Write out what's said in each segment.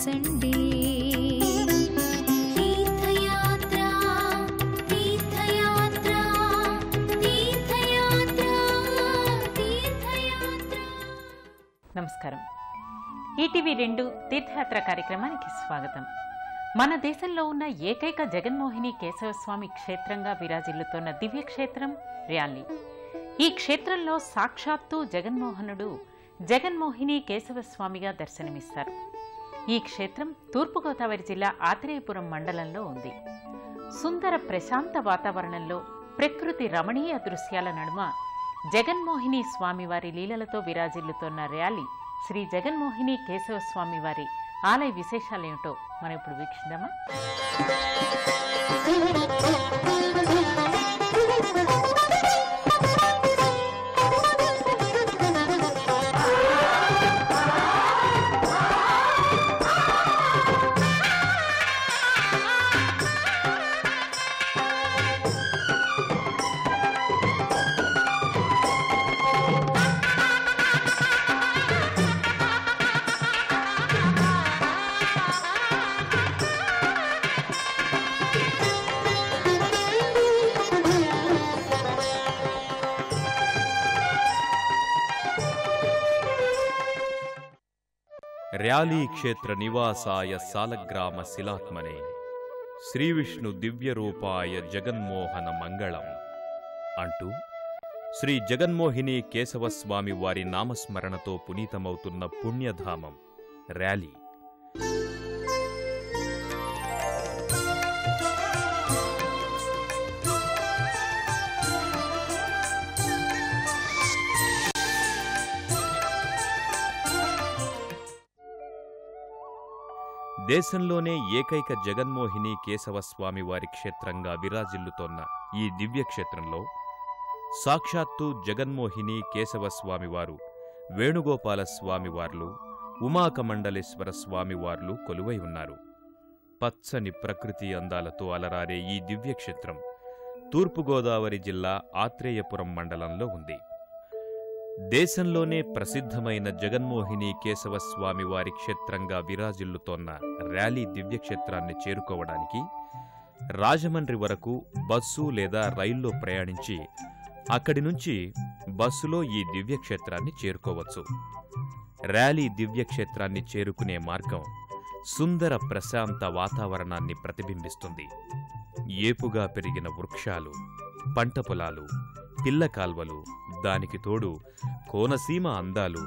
Sunday తీర్థయాత్ర తీర్థయాత్ర తీర్థయాత్ర తీర్థయాత్ర. నమస్కారం. ఈటీవీ 2 తీర్థయాత్ర కార్యక్రమానికి స్వాగతం. మన దేశంలో ఉన్న ఏకైక జగన్మోహిని కేశవస్వామి క్షేత్రంగా విరాజిల్లుతోన్న దివ్యక్షేత్రం ర్యాలీ. ఈ క్షేత్రంలో సాక్షాత్తు జగన్మోహనుడు జగన్మోహిని కేశవస్వామిగా దర్శనమిస్తారు. ఈ క్షేత్రం తూర్పుగోదావరి జిల్లా ఆత్రేయపురం మండలంలో ఉంది. సుందర ప్రశాంత వాతావరణంలో ప్రకృతి రమణీయ దృశ్యాల నడుమ జగన్మోహిని స్వామివారి లీలలతో విరాజిల్లుతోన్న ర్యాలీ శ్రీ జగన్మోహిని కేశవస్వామి వారి ఆలయ విశేషాలేమిటో మనం ఇప్పుడు వీక్షిద్దామా? ర్యాలీ క్షేత్ర నివాసాయ సాలగ్రామ శిలాత్మనే శ్రీవిష్ణు దివ్యరూపాయ జగన్మోహన మంగళం అంటూ శ్రీ జగన్మోహిని కేశవస్వామి వారి నామస్మరణతో పునీతమవుతున్న పుణ్యధామం ర్యాలీ. దేశంలోనే ఏకైక జగన్మోహిని కేశవస్వామి వారి క్షేత్రంగా విరాజిల్లుతోన్న ఈ దివ్యక్షేత్రంలో సాక్షాత్తు జగన్మోహిని కేశవస్వామివారు, వేణుగోపాలస్వామివార్లు, ఉమాకమండలేశ్వర స్వామివార్లు కొలువై ఉన్నారు. పచ్చని ప్రకృతి అందాలతో అలరారే ఈ దివ్యక్షేత్రం తూర్పుగోదావరి జిల్లా ఆత్రేయపురం మండలంలో ఉంది. దేశంలోనే ప్రసిద్ధమైన జగన్మోహిని కేశవస్వామి వారి క్షేత్రంగా విరాజిల్లుతోన్న ర్యాలీ దివ్యక్షేత్రాన్ని చేరుకోవడానికి రాజమండ్రి వరకు బస్సు లేదా రైల్లో ప్రయాణించి అక్కడి నుంచి బస్సులో ఈ దివ్యక్షేత్రాన్ని చేరుకోవచ్చు. ర్యాలీ దివ్యక్షేత్రాన్ని చేరుకునే మార్గం సుందర ప్రశాంత వాతావరణాన్ని ప్రతిబింబిస్తుంది. ఏపుగా పెరిగిన వృక్షాలు, పంట పొలాలు, పిల్ల కాల్వలు, దానికి తోడు కోనసీమ అందాలు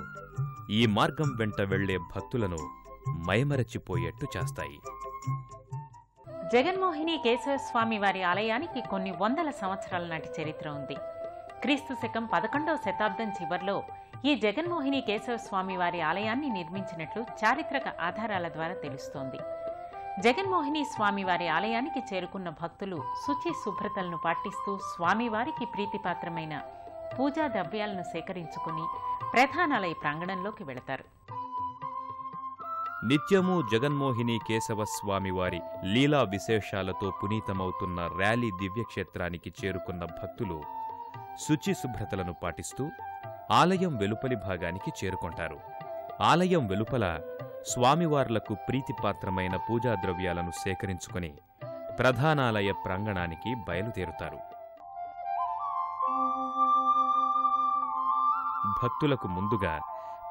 ఈ మార్గం వెంట వెళ్లే భక్తులను మైమరచిపోయేట్టు చేస్తాయి. జగన్మోహిని కేశవస్వామి వారి ఆలయానికి కొన్ని వందల సంవత్సరాల నాటి చరిత్ర ఉంది. క్రీస్తు శకం 11వ శతాబ్దం చివర్లో ఈ జగన్మోహిని కేశవస్వామి వారి ఆలయాన్ని నిర్మించినట్లు చారిత్రక ఆధారాల ద్వారా తెలుస్తోంది. జగన్మోహిని స్వామివారి ఆలయానికి చేరుకున్న భక్తులు శుచి శుభ్రతలను పాటిస్తూ స్వామివారికి ప్రీతిపాత్రమైన పూజా ద్రవ్యాలను సేకరించుకుని ప్రధానాలయ ప్రాంగణంలోకి వెళతారు. నిత్యము జగన్మోహిని కేశవస్వామివారి లీలా విశేషాలతో పునీతమవుతున్న ర్యాలీ దివ్యక్షేత్రానికి చేరుకున్న భక్తులు శుచి శుభ్రతలను పాటిస్తూ ఆలయం వెలుపలి భాగానికి చేరుకుంటారు. ఆలయం వెలుపల స్వామివార్లకు ప్రీతిపాత్రమైన పూజా ద్రవ్యాలను సేకరించుకుని ప్రధానాలయ ప్రాంగణానికి బయలుదేరుతారు. భక్తులకు ముందుగా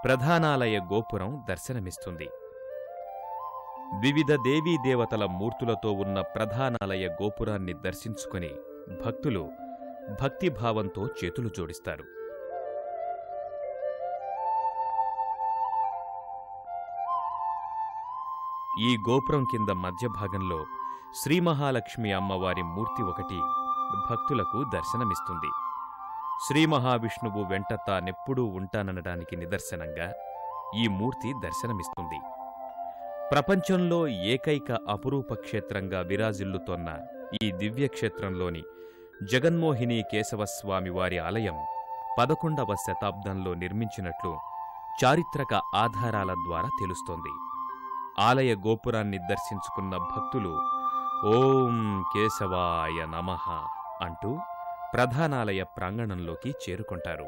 ప్రధానాలయ గోపురం దర్శనమిస్తుంది. వివిధ దేవీదేవతల మూర్తులతో ఉన్న ప్రధానాలయ గోపురాన్ని దర్శించుకుని భక్తులు భక్తిభావంతో చేతులు జోడిస్తారు. ఈ గోపురం కింద మధ్య భాగంలో శ్రీ మహాలక్ష్మి అమ్మవారి మూర్తి ఒకటి భక్తులకు దర్శనమిస్తుంది. శ్రీ మహావిష్ణువు వెంట తానెప్పుడూ ఉంటాననడానికి నిదర్శనంగా ఈ మూర్తి దర్శనమిస్తుంది. ప్రపంచంలో ఏకైక అపురూప క్షేత్రంగా విరాజిల్లుతోన్న ఈ దివ్యక్షేత్రంలోని జగన్మోహిని కేశవస్వామి వారి ఆలయం 11వ శతాబ్దంలో నిర్మించినట్లు చారిత్రక ఆధారాల ద్వారా తెలుస్తోంది. ఆలయ గోపురాన్ని దర్శించుకున్న భక్తులు ఓం కేశవాయ నమః అంటూ ప్రధానాలయ ప్రాంగణంలోకి చేరుకుంటారు.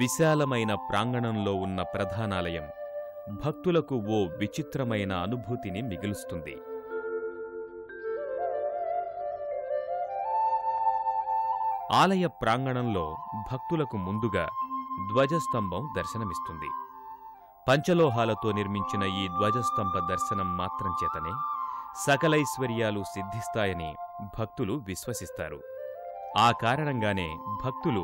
విశాలమైన ప్రాంగణంలో ఉన్న ప్రధానాలయం భక్తులకు ఓ విచిత్రమైన అనుభూతిని మిగులుస్తుంది. ఆలయ ప్రాంగణంలో భక్తులకు ముందుగా ధ్వజస్తంభం దర్శనమిస్తుంది. పంచలోహాలతో నిర్మించిన ఈ ధ్వజస్తంభ దర్శనం మాత్రం చేతనే సకలైశ్వర్యాలు సిద్ధిస్తాయని భక్తులు విశ్వసిస్తారు. ఆ కారణంగానే భక్తులు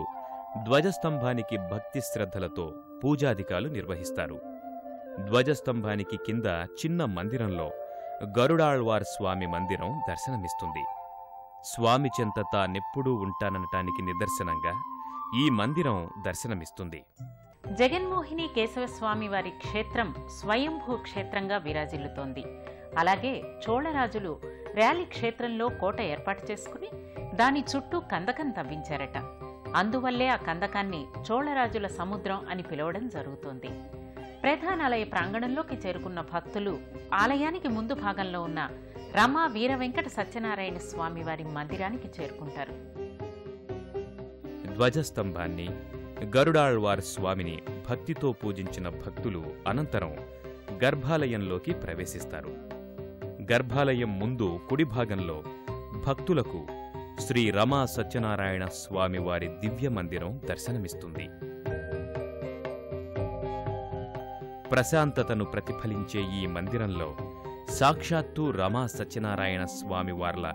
ధ్వజస్తంభానికి భక్తి శ్రద్ధలతో పూజాధికాలు నిర్వహిస్తారు. ధ్వజస్తంభానికి కింద చిన్న మందిరంలో గరుడాళ్వార్ స్వామి మందిరం దర్శనమిస్తుంది. స్వామి చెంత తానెప్పుడూ ఉంటాననటానికి నిదర్శనంగా ఈ మందిరం దర్శనమిస్తుంది. జగన్మోహిని కేశవస్వామి వారి క్షేత్రం స్వయంభూ క్షేత్రంగా విరాజిల్లుతోంది. అలాగే చోళరాజులు ర్యాలీ క్షేత్రంలో కోట ఏర్పాటు చేసుకుని దాని చుట్టూ కందకం తవ్వించారట. అందువల్లే ఆ కందకాన్ని చోళరాజుల సముద్రం అని పిలవడం జరుగుతోంది. ప్రధానాలయ ప్రాంగణంలోకి చేరుకున్న భక్తులు ఆలయానికి ముందు భాగంలో ఉన్న రమా వీర వెంకట సత్యనారాయణ స్వామి వారి మందిరానికి చేరుకుంటారు. ధ్వజస్తంభాన్ని, గరుడాళ్వార్ స్వామిని భక్తితో పూజించిన భక్తులు అనంతరం గర్భాలయంలోకి ప్రవేశిస్తారు. గర్భాలయం ముందు కుడి భాగంలో భక్తులకు శ్రీ రమా సత్యనారాయణ స్వామి వారి దివ్య మందిరం దర్శనమిస్తుంది. ప్రశాంతతను ప్రతిఫలించే ఈ మందిరంలో సాక్షాత్తు రమా సత్యనారాయణ స్వామి వార్ల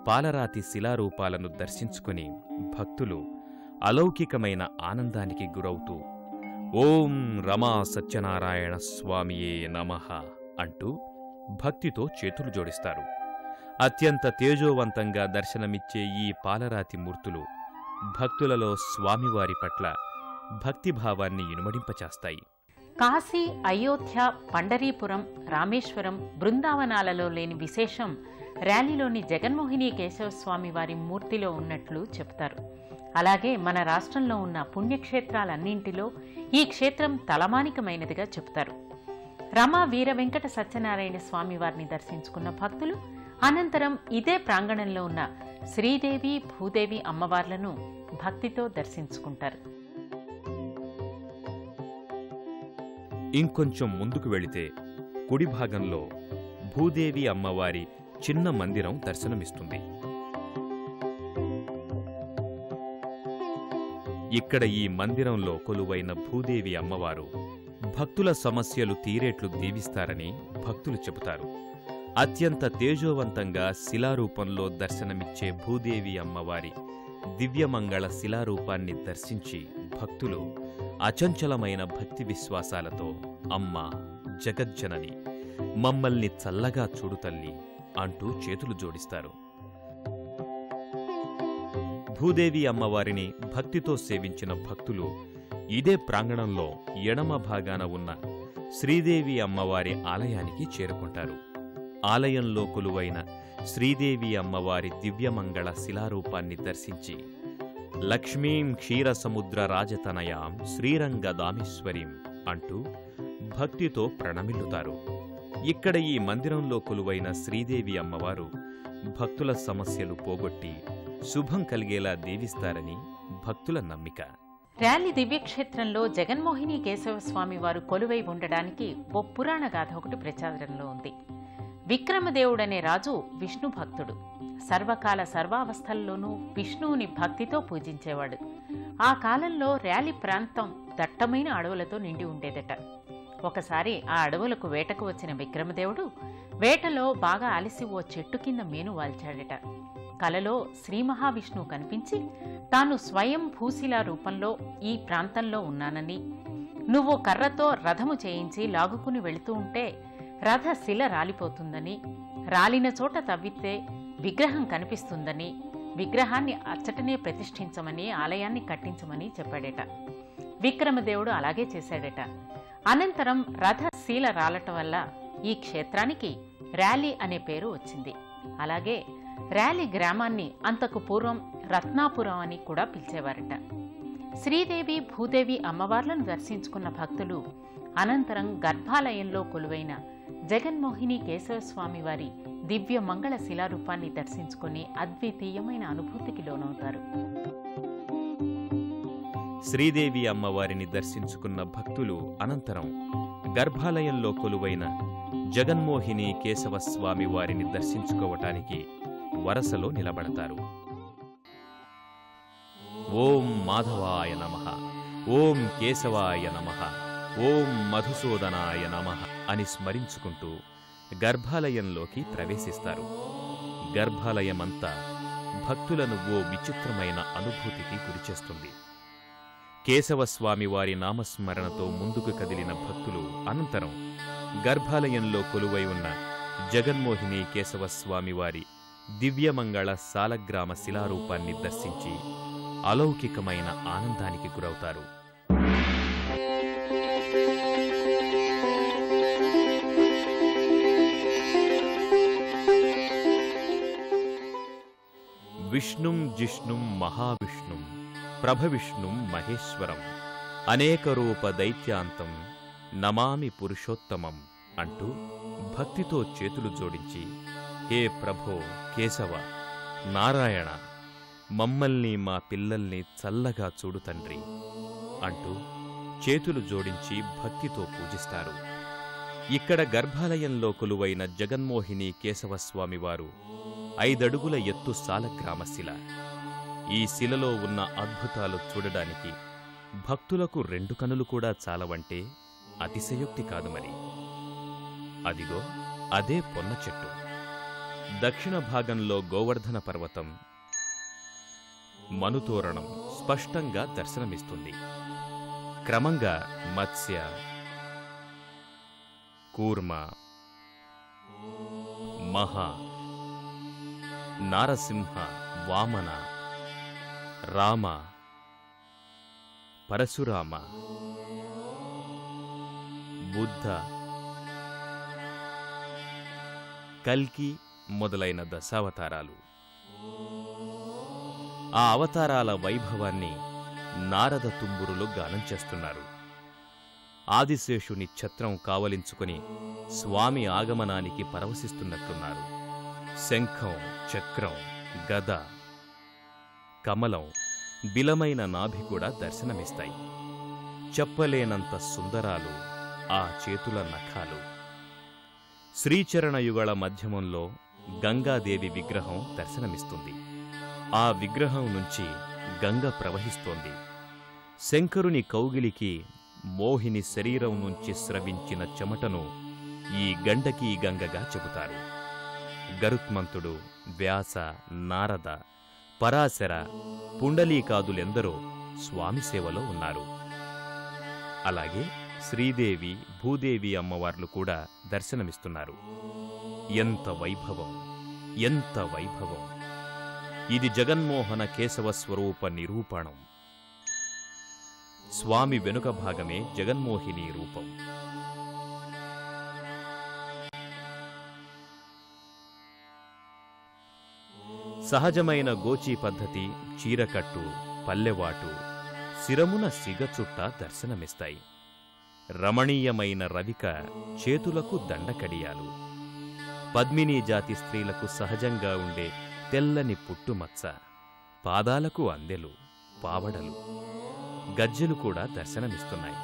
పాలరాతి శిలారూపాలను దర్శించుకుని భక్తులు అలౌకికమైన ఆనందానికి గురవుతూ ఓం రమా సత్యనారాయణ స్వామియే నమః అంటూ భక్తితో చేతులు జోడిస్తారు. అత్యంత తేజోవంతంగా దర్శనమిచ్చే ఈ పాలరాతి మూర్తులు భక్తులలో స్వామివారి పట్ల భక్తిభావాన్ని ఇనుమడింపచేస్తాయి. కాశీ, అయోధ్య, పండరీపురం, రామేశ్వరం, బృందావనాలలో లేని విశేషం ర్యాలీలోని జగన్మోహిని కేశవస్వామి వారి మూర్తిలో ఉన్నట్లు చెప్తారు. అలాగే మన రాష్ట్రంలో ఉన్న పుణ్యక్షేత్రాలన్నింటిలో ఈ క్షేత్రం తలమానికమైనదిగా చెప్తారు. రమా వీర వెంకట సత్యనారాయణ స్వామి వారిని దర్శించుకున్న భక్తులు అనంతరం ఇదే ప్రాంగణంలో ఉన్న శ్రీదేవి, భూదేవి అమ్మవార్లను భక్తితో దర్శించుకుంటారు. ఇంకొంచెం ముందుకు వెళితే కుడి భాగంలో భూదేవి అమ్మవారి చిన్న మందిరం దర్శనమిస్తుంది. ఇక్కడ ఈ మందిరంలో కొలువైన భూదేవి అమ్మవారు భక్తుల సమస్యలు తీరేట్లు దీవిస్తారని భక్తులు చెబుతారు. అత్యంత తేజోవంతంగా శిలారూపంలో దర్శనమిచ్చే భూదేవి అమ్మవారి దివ్యమంగళ శిలారూపాన్ని దర్శించి భక్తులు అచంచలమైన భక్తి విశ్వాసాలతో అమ్మా జగజ్జనని, మమ్మల్ని చల్లగా చూడు తల్లి అంటూ చేతులు జోడిస్తారు. భూదేవి అమ్మవారిని భక్తితో సేవించిన భక్తులు ఇదే ప్రాంగణంలో ఎడమ భాగాన ఉన్న శ్రీదేవి అమ్మవారి ఆలయానికి చేరుకుంటారు. ఆలయంలో కొలువైన శ్రీదేవి అమ్మవారి దివ్యమంగళ శిలారూపాన్ని దర్శించి లక్ష్మీం క్షీరసముద్ర రాజతనయాం శ్రీరంగదామేశ్వరీం అంటూ భక్తితో ప్రణమిల్లుతారు. ఇక్కడ ఈ మందిరంలో కొలువైన శ్రీదేవి అమ్మవారు భక్తుల సమస్యలు పోగొట్టి శుభం కలిగేలా దీవిస్తారని భక్తుల నమ్మిక. ర్యాలీ దివ్యక్షేత్రంలో జగన్మోహిని కేశవస్వామి వారు కొలువై ఉండడానికి ఓ పురాణ గాథ ఒకటి ప్రచారంలో ఉంది. విక్రమదేవుడనే రాజు విష్ణు భక్తుడు. సర్వకాల సర్వావస్థల్లోనూ విష్ణువుని భక్తితో పూజించేవాడు. ఆ కాలంలో ర్యాలీ ప్రాంతం దట్టమైన అడవులతో నిండి ఉండేదట. ఒకసారి ఆ అడవులకు వేటకు వచ్చిన విక్రమదేవుడు వేటలో బాగా అలసి ఓ చెట్టు కింద మేను వాల్చాడట. కలలో శ్రీ మహావిష్ణువు కనిపించి తాను స్వయం భూశిలా రూపంలో ఈ ప్రాంతంలో ఉన్నానని, నువ్వు కర్రతో రథము చేయించి లాగుకుని వెళుతూ ఉంటే రథ శిల రాలిపోతుందని, రాలిన చోట తవ్వితే విగ్రహం కనిపిస్తుందని, విగ్రహాన్ని అచ్చటనే ప్రతిష్ఠించమని, ఆలయాన్ని కట్టించమని చెప్పాడట. విక్రమదేవుడు అలాగే చేశాడట. అనంతరం రథ శీల రాలటం వల్ల ఈ క్షేత్రానికి ర్యాలీ అనే పేరు వచ్చింది. అలాగే ర్యాలీ గ్రామాన్ని అంతకు పూర్వం రత్నాపురం అని కూడా పిలిచేవారట. శ్రీదేవి, భూదేవి అమ్మవార్లను దర్శించుకున్న భక్తులు అనంతరం గర్భాలయంలో కొలువైన జగన్మోహిని కేశవస్వామి వారి దివ్య మంగళ శిలారూపాన్ని దర్శించుకుని అద్వితీయమైన అనుభూతికి లోనవుతారు. శ్రీదేవి అమ్మవారిని దర్శించుకున్న భక్తులు అనంతరం గర్భాలయంలో కొలువైన జగన్మోహిని కేశవస్వామి వారిని దర్శించుకోవటానికి వరసలో నిలబడతారు. ఓం మాధవాయ నమః, ఓం కేశవాయ నమః, ఓం మధుసూదనాయ నమః అని స్మరించుకుంటూ గర్భాలయంలోకి ప్రవేశిస్తారు. గర్భాలయమంతా భక్తులను ఓ విచిత్రమైన అనుభూతికి గురిచేస్తుంది. కేశవస్వామి వారి నామస్మరణతో ముందుకు కదిలిన భక్తులు అనంతరం గర్భాలయంలో కొలువై ఉన్న జగన్మోహిని కేశవస్వామి వారి దివ్యమంగళ సాలగ్రామ శిలారూపాన్ని దర్శించి అలౌకికమైన ఆనందానికి గురవుతారు. విష్ణుం జిష్ణుం మహావిష్ణుం ప్రభవిష్ణుం మహేశ్వరం అనేకరూప దైత్యాంతం నమామి పురుషోత్తమం అంటూ భక్తితో చేతులు జోడించి, హే ప్రభో కేశవ నారాయణ, మమ్మల్ని మా పిల్లల్ని చల్లగా చూడు తండ్రి అంటూ చేతులు జోడించి భక్తితో పూజిస్తారు. ఇక్కడ గర్భాలయంలో కొలువైన జగన్మోహిని కేశవస్వామివారు 5 అడుగుల ఎత్తు సాలగ్రామ శిల. ఈ శిలలో ఉన్న అద్భుతాలు చూడడానికి భక్తులకు 2 కనులు కూడా చాలవంటే అతిశయోక్తి కాదు మరి. అదిగో అదే పొన్న చెట్టు. దక్షిణ భాగంలో గోవర్ధన పర్వతం, మనుతోరణం స్పష్టంగా దర్శనమిస్తుంది. క్రమంగా మత్స్య, కూర్మ, మహా, నారసింహ, వామన, రామ, పరశురామ, బుద్ధ, కల్కి మొదలైన దశావతారాలు. ఆ అవతారాల వైభవాన్ని నారద తుంబురులు గానం చేస్తున్నారు. ఆదిశేషుని ఛత్రం కావలించుకుని స్వామి ఆగమనానికి పరవశిస్తున్నట్టున్నారు. శంఖం, చక్రం, గద, కమలం, బిలమైన నాభి కూడా దర్శనమిస్తాయి. చెప్పలేనంత సుందరాలు ఆ చేతుల నఖాలు. శ్రీచరణయుగళ మధ్యమంలో గంగాదేవి విగ్రహం దర్శనమిస్తుంది. ఆ విగ్రహం నుంచి గంగ ప్రవహిస్తోంది. శంకరుని కౌగిలికి మోహిని శరీరం నుంచి స్రవించిన చెమటను ఈ గండకీ గంగగా చెబుతారు. గరుత్మంతుడు, వ్యాస, నారద, పరాశర, పుండలీకాదులెందరో స్వామి సేవలో ఉన్నారు. అలాగే శ్రీదేవి, భూదేవి అమ్మవార్లు కూడా దర్శనమిస్తున్నారు. ఎంత వైభవం, ఎంత వైభవం! ఇది జగన్మోహన కేశవ స్వరూప నిరూపణం. స్వామి వెనుక భాగమే జగన్మోహిని రూపం. సహజమైన గోచీ పద్ధతి, చీరకట్టు, పల్లెవాటు, శిరమున సిగచుట్ట దర్శనమిస్తాయి. రమణీయమైన రవిక, చేతులకు దండకడియాలు, పద్మినీ జాతి స్త్రీలకు సహజంగా ఉండే తెల్లని పుట్టుమచ్చ, పాదాలకు అందెలు, పావడలు, గజ్జెలు కూడా దర్శనమిస్తున్నాయి.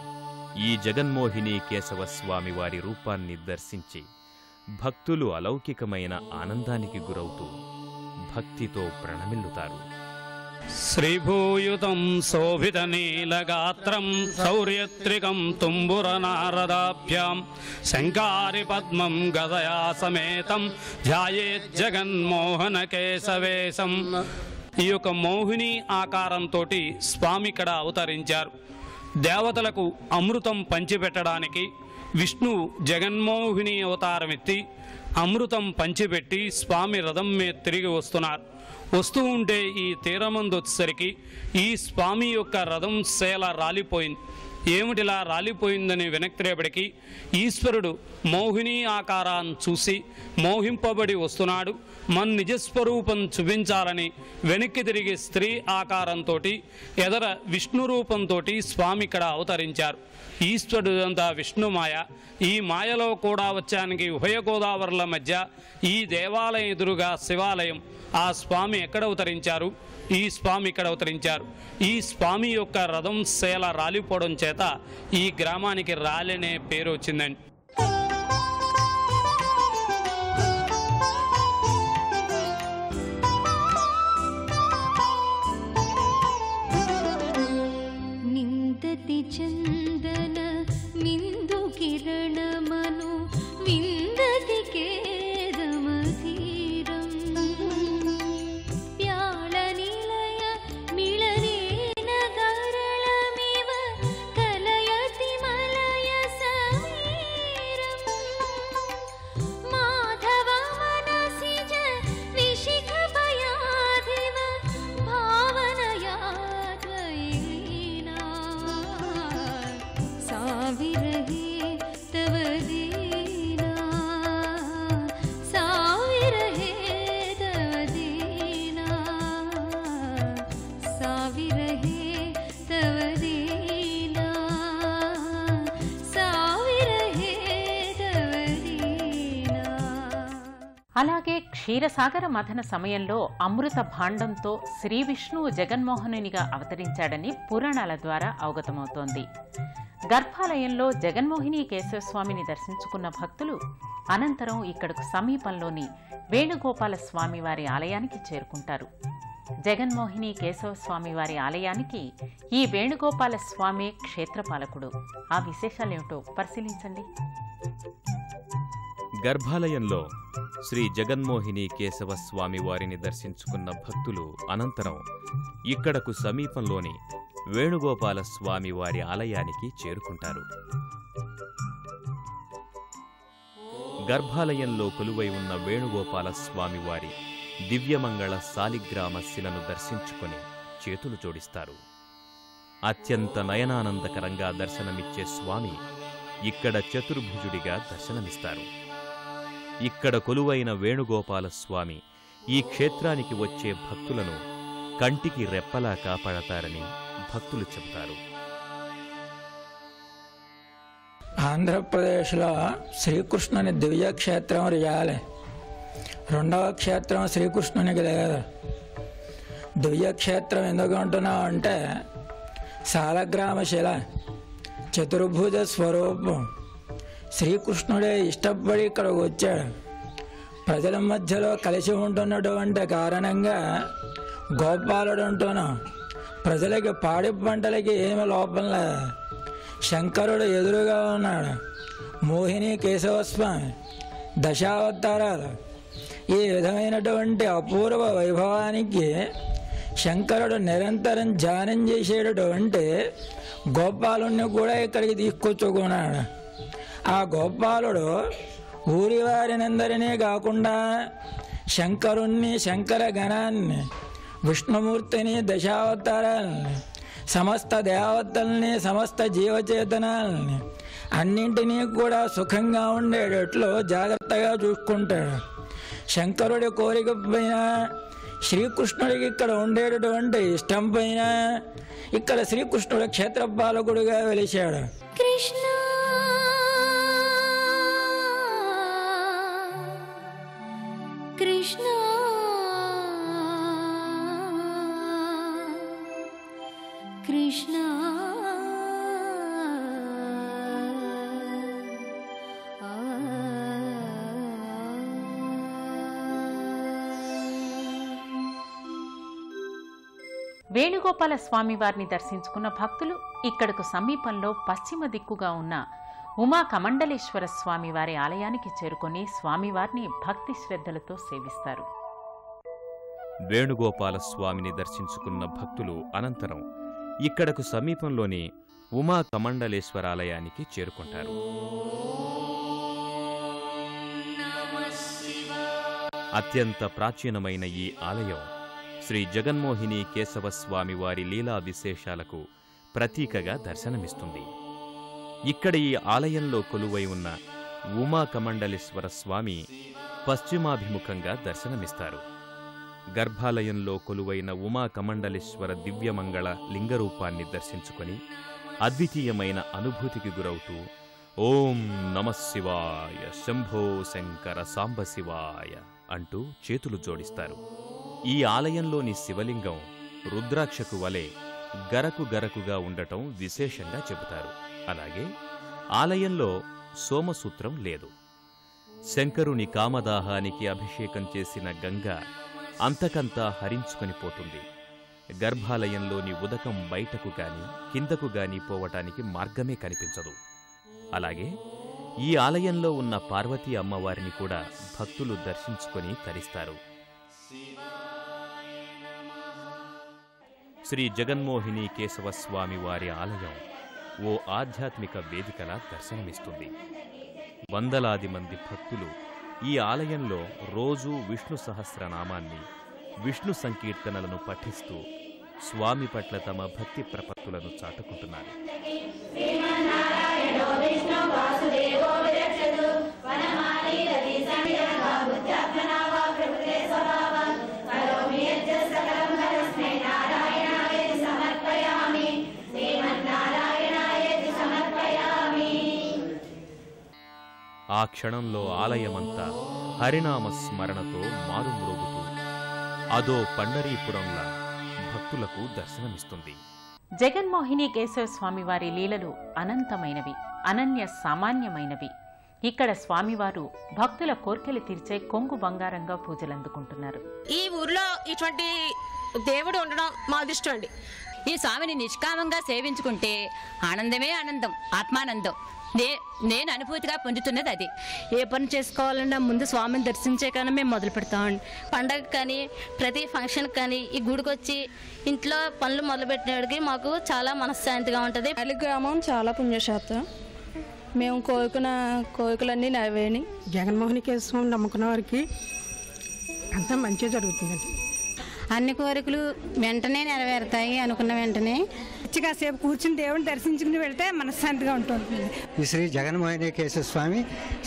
ఈ జగన్మోహిని కేశవస్వామి వారి రూపాన్ని దర్శించి భక్తులు అలౌకికమైన ఆనందానికి గురవుతూ భక్తితో ప్రణమిల్లుతారు. శ్రీభూయుతం శోభితనీలగాత్రం శౌర్యత్రికం తుంబురనారదాభ్యాం శంకారి పద్మం గదయా సమేతం ధ్యాయేజ్జగన్మోహన కేశవేశం. ఈ యొక్క మోహిని ఆకారంతో స్వామి ఇక్కడ అవతరించారు. దేవతలకు అమృతం పంచిపెట్టడానికి విష్ణువు జగన్మోహిని అవతారమెత్తి అమృతం పంచిపెట్టి స్వామి రథం మీద తిరిగి వస్తున్నారు. వస్తూ ఉంటే ఈ తీరమందు వచ్చేసరికి ఈ స్వామి యొక్క రథం సేల రాలిపోయింది. ఏమిటిలా రాలిపోయిందని వెనక్కి రేపటికి ఈశ్వరుడు మోహిని ఆకారాన్ని చూసి మోహింపబడి వస్తున్నాడు, మన నిజస్వరూపం చూపించాలని వెనక్కి తిరిగి స్త్రీ ఆకారంతో ఎదర విష్ణు రూపంతో స్వామి ఇక్కడ అవతరించారు. ఈశ్వరుడంతా విష్ణుమాయ. ఈ మాయలో కూడా వచ్చానికి ఉభయ గోదావరుల మధ్య ఈ దేవాలయం ఎదురుగా శివాలయం. ఆ స్వామి ఎక్కడ అవతరించారు? ఈ స్వామి ఇక్కడ అవతరించారు. ఈ స్వామి యొక్క రథం శేల రాలిపోవడం చేత ఈ గ్రామానికి రాలనే పేరు వచ్చిందండి. నిందతి చందన మిందు కిరణమను విందతి కేదమధీరం ప్యాళ నిలయ మిళరేణ గరళమివ కలయతి మలయ సమీరం మాధవ మనసిజ విశిఖ భయాధివ భావనయా साविरहे तव दीना साविरहे तव दीना साविरहे तव दीना साविरहे तव दीना. అలాగే క్షీరసాగర మథన సమయంలో అమృత భాండంతో శ్రీ విష్ణువు జగన్మోహనునిగా అవతరించాడని పురాణాల ద్వారా అవగతమవుతోంది. గర్భాలయంలో జగన్మోహిని కేశవస్వామిని దర్శించుకున్న భక్తులు అనంతరం ఇక్కడకు సమీపంలోని వేణుగోపాల స్వామి వారి ఆలయానికి చేరుకుంటారు. జగన్మోహిని కేశవస్వామి వారి ఆలయానికి ఈ వేణుగోపాల స్వామి క్షేత్రపాలకుడు. ఆ విశేషాలేమిటో పరిశీలించండి. గర్భాలయంలో శ్రీ జగన్మోహిని కేశవ స్వామి వారిని దర్శించుకున్న భక్తులు అనంతరం ఇక్కడకు సమీపంలోని వేణుగోపాల స్వామి వారి ఆలయానికి చేరుకుంటారు. గర్భాలయంలో కొలువై ఉన్న వేణుగోపాల స్వామి వారి దివ్యమంగళ శాలిగ్రామ శిలను దర్శించుకొని చేతులు జోడిస్తారు. అత్యంత నయనానందకరంగా దర్శనమిచ్చే స్వామి ఇక్కడ చతుర్భుజుడిగా దర్శనమిస్తారు. ఇక్కడ కొలువైన వేణుగోపాల స్వామి ఈ క్షేత్రానికి వచ్చే భక్తులను కంటికి రెప్పలా కాపాడతారని భక్తులు చెబుతారు. ఆంధ్రప్రదేశ్లో శ్రీకృష్ణుని దివ్యక్షేత్రం రియాలే. రెండవ క్షేత్రం శ్రీకృష్ణునికి లేదు. దివ్యక్షేత్రం ఎందుకు అంటున్నావు అంటే శాలగ్రామ శిల, చతుర్భుజ స్వరూపం. శ్రీకృష్ణుడే ఇష్టపడి ఇక్కడికి వచ్చాడు. ప్రజల మధ్యలో కలిసి ఉంటున్నటువంటి కారణంగా గోపాలుడు అంటున్నాం. ప్రజలకి పాడి పంటలకి ఏమి లోపం లేదు. శంకరుడు ఎదురుగా ఉన్నాడు. మోహిని కేశవస్వామి దశావతారాలు. ఈ విధమైనటువంటి అపూర్వ వైభవానికి శంకరుడు నిరంతరం ధ్యానం చేసేటటువంటి గోపాలుణ్ణి కూడా ఇక్కడికి తీసుకొచ్చుకున్నాడు. ఆ గోపాలుడు ఊరి వారినందరినీ కాకుండా శంకరుణ్ణి, శంకర గణాన్ని, విష్ణుమూర్తిని, దశావతారాలని, సమస్త దేవతల్ని, సమస్త జీవచేతనాలని అన్నింటినీ కూడా సుఖంగా ఉండేటట్లు జాగ్రత్తగా చూసుకుంటాడు. శంకరుడి కోరిక పైన, శ్రీకృష్ణుడికి ఇక్కడ ఉండేటటువంటి ఇష్టం పైన ఇక్కడ శ్రీకృష్ణుడు క్షేత్రపాలకుడుగా వెలిశాడు. కృష్ణ కృష్ణ కృష్ణ వేణుగోపాల స్వామి వారిని దర్శించుకున్న భక్తులు ఇక్కడకు సమీపంలో పశ్చిమ దిక్కుగా ఉన్న ఉమా కమండలేశ్వర స్వామి వారి ఆలయానికి చేరుకొని స్వామివారిని భక్తి శ్రద్ధలతో సేవిస్తారు. వేణుగోపాల స్వామిని దర్శించుకున్న భక్తులు అనంతరం ఇక్కడకు సమీపంలోని ఉమా కమండలేశ్వరాలయానికి చేరుకుంటారు. అత్యంత ప్రాచీనమైన ఈ ఆలయం శ్రీ జగన్మోహిని కేశవస్వామి వారి లీలా విశేషాలకు ప్రతీకగా దర్శనమిస్తుంది. ఇక్కడ ఈ ఆలయంలో కొలువై ఉన్న ఉమాకమండలేశ్వర స్వామి పశ్చిమాభిముఖంగా దర్శనమిస్తారు. గర్భాలయంలో కొలువైన ఉమాకమండలేశ్వర దివ్యమంగళ లింగరూపాన్ని దర్శించుకొని అద్వితీయమైన అనుభూతికి గురవుతూ ఓం నమఃశివాయ శంభో శంకర సాంబశివాయ అంటూ చేతులు జోడిస్తారు. ఈ ఆలయంలోని శివలింగం రుద్రాక్షకు వలె గరకుగా ఉండటం విశేషంగా చెబుతారు. అలాగే ఆలయంలో సోమసూత్రం లేదు. శంకరుని కామదాహానికి అభిషేకం చేసిన గంగ అంతకంతా హరించుకొని పోతుంది. గర్భాలయంలోని ఉదకం బయటకు గాని కిందకు గాని పోవటానికి మార్గమే కనిపించదు. అలాగే ఈ ఆలయంలో ఉన్న పార్వతీ అమ్మవారిని కూడా భక్తులు దర్శించుకొని తరిస్తారు. శ్రీ జగన్మోహిని కేశవస్వామి వారి ఆలయం ఓ ఆధ్యాత్మిక వేదికలా దర్శనమిస్తుంది. వందలాది మంది భక్తులు ఈ ఆలయంలో రోజూ విష్ణు సహస్రనామాన్ని, విష్ణు సంకీర్తనలను పఠిస్తూ స్వామి పట్ల తమ భక్తి ప్రపత్తులను చాటుకుంటున్నారు. ఆ క్షణంలో ఆలయమంతా హరినామ స్మరణతో మారుమ్రోగుతూ అదో పండరీపురంలా భక్తులకు దర్శనమిస్తుంది. జగన్మోహిని కేశవ స్వామివారి లీలలు అనంతమైనవి, అనన్య సామాన్యమైనవి. ఇక్కడ స్వామివారు భక్తుల కోర్కెలు తీర్చే కొంగు బంగారంగా పూజలందుకుంటున్నారు. ఈ ఊర్లో ఇటువంటి దేవుడు ఉండడం మా అదృష్టం అండి. ఈ స్వామిని నిష్కామంగా సేవించుకుంటే ఆనందమే ఆనందం, ఆత్మానందం. నేను అనుభూతిగా పొందుతున్నది అది. ఏ పని చేసుకోవాలన్నా ముందు స్వామిని దర్శించే కానీ మేము మొదలు పెడతామండి. పండగ కానీ ప్రతి ఫంక్షన్ కానీ ఈ గుడికి వచ్చి ఇంట్లో పనులు మొదలుపెట్టినడికి మాకు చాలా మనశ్శాంతిగా ఉంటుంది. అల్లి గ్రామం చాలా పుణ్యశాతం. మేము కోరికలన్నీ నెరవేని జగన్మోహిని కేశవ నమ్ముకున్న వారికి అంతా మంచిగా జరుగుతుందండి. అన్ని కోరికలు వెంటనే నెరవేరుతాయి. అనుకున్న వెంటనే కాసేపు కూర్చుని దేవుని దర్శించుకుని వెళ్తే మనశ్శాంతిగా ఉంటుంది. ఈ శ్రీ జగన్మోహిని కేశవ స్వామి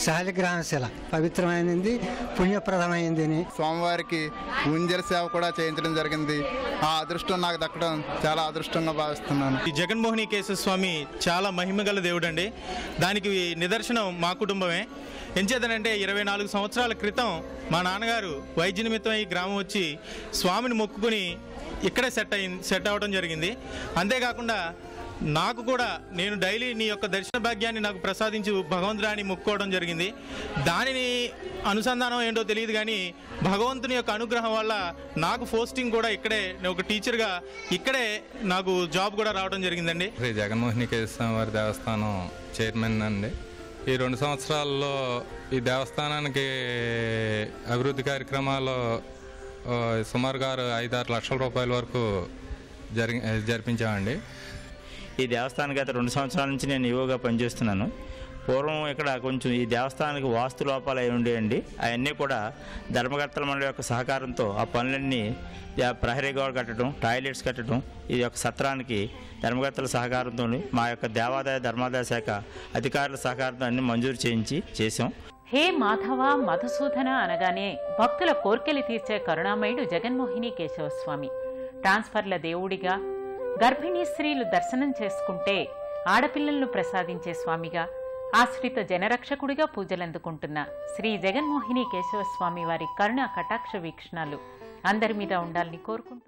శాలిగ్రామ శిల పవిత్రమైనది, పుణ్యప్రదమైంది. స్వామివారికి ఉంజల సేవ కూడా చేయించడం జరిగింది. ఆ అదృష్టం నాకు దక్కడం చాలా అదృష్టంగా భావిస్తున్నాను. ఈ జగన్మోహిని కేశవ స్వామి చాలా మహిమగల దేవుడు అండి. దానికి నిదర్శనం మా కుటుంబమే. ఎంచేతనంటే 24 సంవత్సరాల క్రితం మా నాన్నగారు వైద్య నిమిత్తం ఈ గ్రామం వచ్చి స్వామిని మొక్కుకుని ఇక్కడే సెట్ అవ్వడం జరిగింది. అంతేకాకుండా నాకు కూడా నేను డైలీ నీ యొక్క దర్శన భాగ్యాన్ని నాకు ప్రసాదించి భగవంతుడాన్ని మొక్కుకోవడం జరిగింది. దానిని అనుసంధానం ఏంటో తెలియదు కానీ భగవంతుని యొక్క అనుగ్రహం వల్ల నాకు పోస్టింగ్ కూడా ఇక్కడే, ఒక టీచర్గా ఇక్కడే నాకు జాబ్ కూడా రావడం జరిగిందండి. శ్రీ జగన్మోహిని కేశవ వారి దేవస్థానం చైర్మన్ అండి. ఈ 2 సంవత్సరాల్లో ఈ దేవస్థానానికి అభివృద్ధి కార్యక్రమాలు సుమారుగా 5-6 లక్షల రూపాయల వరకు జరిపించామండి. ఈ దేవస్థానానికి గత 2 సంవత్సరాల నుంచి నేను ఈవోగా పనిచేస్తున్నాను. పూర్వం ఇక్కడ కొంచెం ఈ దేవస్థానానికి వాస్తు లోపాలు అయి ఉండేయండి. అవన్నీ కూడా ధర్మకర్తల మండలి యొక్క సహకారంతో ఆ పనులన్నీ ప్రహరీ గోడ కట్టడం, టాయిలెట్స్ కట్టడం, ఈ యొక్క సత్రానికి ధర్మకర్తల సహకారంతో మా యొక్క దేవాదాయ ధర్మాదాయ శాఖ అధికారుల సహకారంతో అన్ని మంజూరు చేసాం. హే మాధవ మధుసూదన అనగానే భక్తుల కోర్కెలు తీర్చే కరుణామయుడు జగన్మోహిని కేశవస్వామి. ట్రాన్స్ఫర్ల దేవుడిగా, గర్భిణీ స్త్రీలు దర్శనం చేసుకుంటే ఆడపిల్లలను ప్రసాదించే స్వామిగా, ఆశ్రిత జనరక్షకుడిగా పూజలందుకుంటున్న శ్రీ జగన్మోహిని కేశవస్వామి వారి కరుణ కటాక్ష వీక్షణాలు అందరి మీద ఉండాలని కోరుకుంటున్నాను.